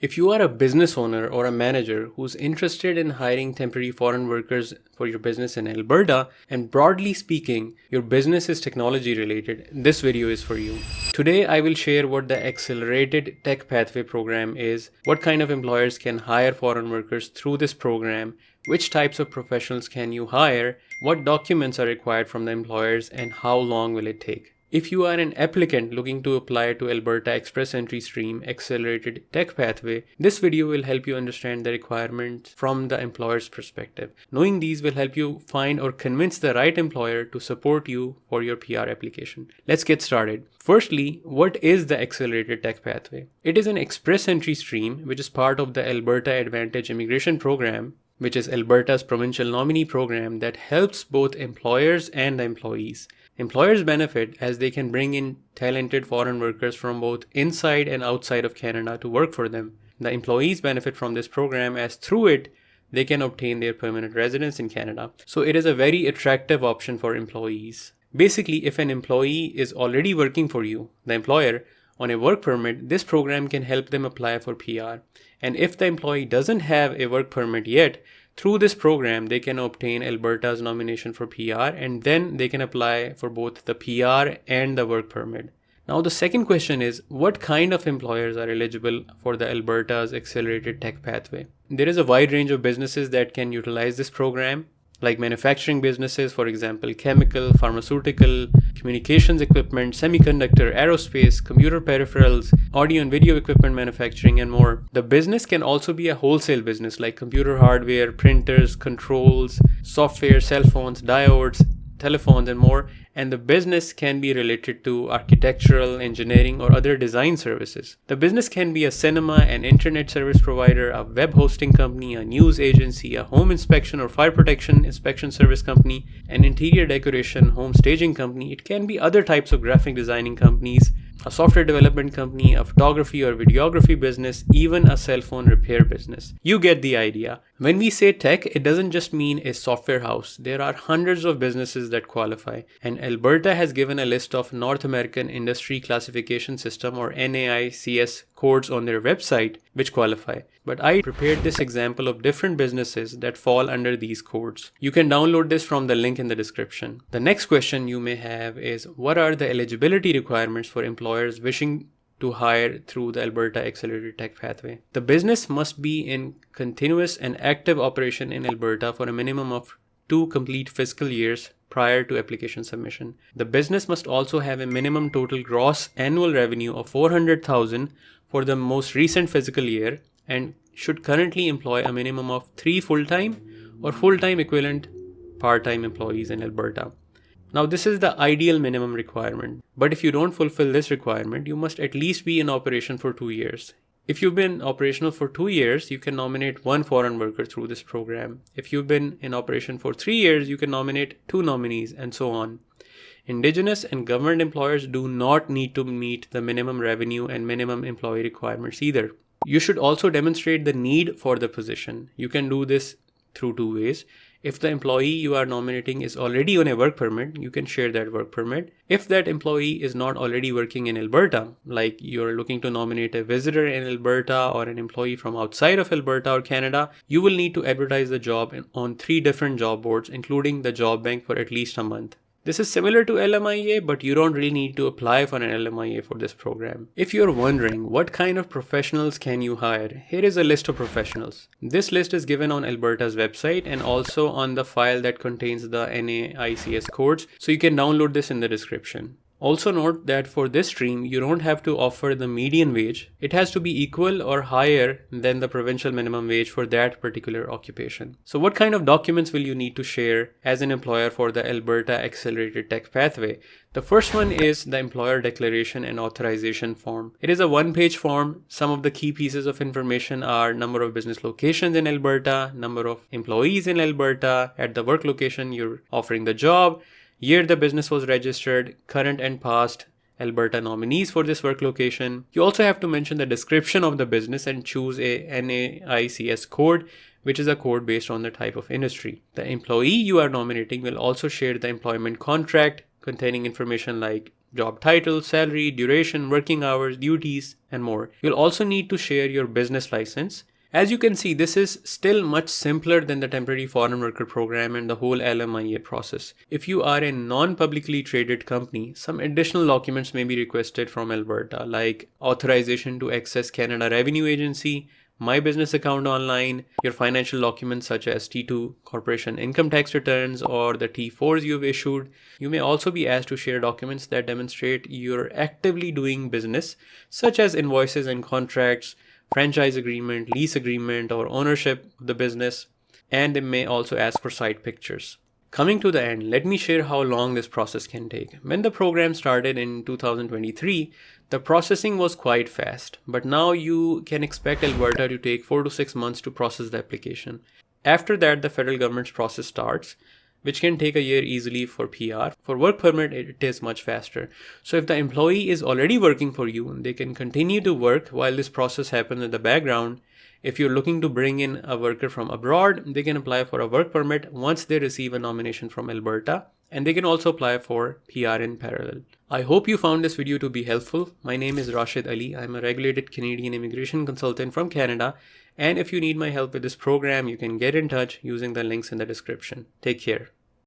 If you are a business owner or a manager who's interested in hiring temporary foreign workers for your business in Alberta, and broadly speaking, your business is technology related, this video is for you. Today, I will share what the Accelerated Tech Pathway program is, what kind of employers can hire foreign workers through this program, which types of professionals can you hire, what documents are required from the employers, and how long will it take. If you are an applicant looking to apply to Alberta Express Entry Stream Accelerated Tech Pathway, this video will help you understand the requirements from the employer's perspective. Knowing these will help you find or convince the right employer to support you for your PR application. Let's get started. Firstly, what is the Accelerated Tech Pathway? It is an express entry stream which is part of the Alberta Advantage Immigration Program, which is Alberta's provincial nominee program that helps both employers and the employees. Employers benefit as they can bring in talented foreign workers from both inside and outside of Canada to work for them. The employees benefit from this program as through it, they can obtain their permanent residence in Canada. So it is a very attractive option for employees. Basically, if an employee is already working for you, the employer, on a work permit, this program can help them apply for PR. And if the employee doesn't have a work permit yet, through this program, they can obtain Alberta's nomination for PR and then they can apply for both the PR and the work permit. Now, the second question is, what kind of employers are eligible for the Alberta's Accelerated Tech Pathway? There is a wide range of businesses that can utilize this program, like manufacturing businesses, for example, chemical, pharmaceutical, communications equipment, semiconductor, aerospace, computer peripherals, audio and video equipment manufacturing, and more. The business can also be a wholesale business like computer hardware, printers, controls, software, cell phones, diodes, telephones, and more. And the business can be related to architectural, engineering, or other design services. The business can be a cinema, an internet service provider, a web hosting company, a news agency, a home inspection or fire protection inspection service company, an interior decoration, home staging company. It can be other types of graphic designing companies, a software development company, a photography or videography business, even a cell phone repair business. You get the idea. When we say tech, it doesn't just mean a software house. There are hundreds of businesses that qualify, and Alberta has given a list of North American Industry Classification System or NAICS codes on their website which qualify. But I prepared this example of different businesses that fall under these codes. You can download this from the link in the description. The next question you may have is, what are the eligibility requirements for employers wishing to hire through the Alberta Accelerated Tech Pathway? The business must be in continuous and active operation in Alberta for a minimum of 2 complete fiscal years prior to application submission. The business must also have a minimum total gross annual revenue of $400,000 for the most recent fiscal year and should currently employ a minimum of 3 full-time or full-time equivalent part-time employees in Alberta. Now, this is the ideal minimum requirement, but if you don't fulfill this requirement, you must at least be in operation for 2 years. If you've been operational for 2 years, you can nominate 1 foreign worker through this program. If you've been in operation for 3 years, you can nominate 2 nominees, and so on. Indigenous and government employers do not need to meet the minimum revenue and minimum employee requirements either. You should also demonstrate the need for the position. You can do this through 2 ways. If the employee you are nominating is already on a work permit, you can share that work permit. If that employee is not already working in Alberta, like you're looking to nominate a visitor in Alberta or an employee from outside of Alberta or Canada, you will need to advertise the job on 3 different job boards, including the job bank, for at least a month. This is similar to LMIA, but you don't really need to apply for an LMIA for this program. If you're wondering what kind of professionals can you hire, here is a list of professionals. This list is given on Alberta's website and also on the file that contains the NAICS codes, so you can download this in the description. Also note that for this stream, you don't have to offer the median wage. It has to be equal or higher than the provincial minimum wage for that particular occupation. So what kind of documents will you need to share as an employer for the Alberta Accelerated Tech Pathway? The first one is the Employer Declaration and Authorization Form. It is a 1-page form. Some of the key pieces of information are number of business locations in Alberta, number of employees in Alberta, at the work location you're offering the job, year the business was registered, current and past Alberta nominees for this work location. You also have to mention the description of the business and choose a NAICS code, which is a code based on the type of industry. The employee you are nominating will also share the employment contract containing information like job title, salary, duration, working hours, duties, and more. You'll also need to share your business license. As you can see, this is still much simpler than the temporary foreign worker program and the whole LMIA process. If you are a non-publicly traded company, some additional documents may be requested from Alberta, like authorization to access Canada Revenue Agency, My Business Account Online, your financial documents such as T2 corporation income tax returns or the T4s you've issued. You may also be asked to share documents that demonstrate you're actively doing business, such as invoices and contracts, franchise agreement, lease agreement, or ownership of the business, and they may also ask for site pictures. Coming to the end, let me share how long this process can take. When the program started in 2023, the processing was quite fast, but now you can expect Alberta to take 4 to 6 months to process the application. After that, the federal government's process starts, which can take a year easily for PR. For work permit, it is much faster. So if the employee is already working for you, they can continue to work while this process happens in the background. If you're looking to bring in a worker from abroad, they can apply for a work permit once they receive a nomination from Alberta, and they can also apply for PR in parallel. I hope you found this video to be helpful. My name is Rashid Ali. I'm a regulated Canadian immigration consultant from Canada. And if you need my help with this program, you can get in touch using the links in the description. Take care.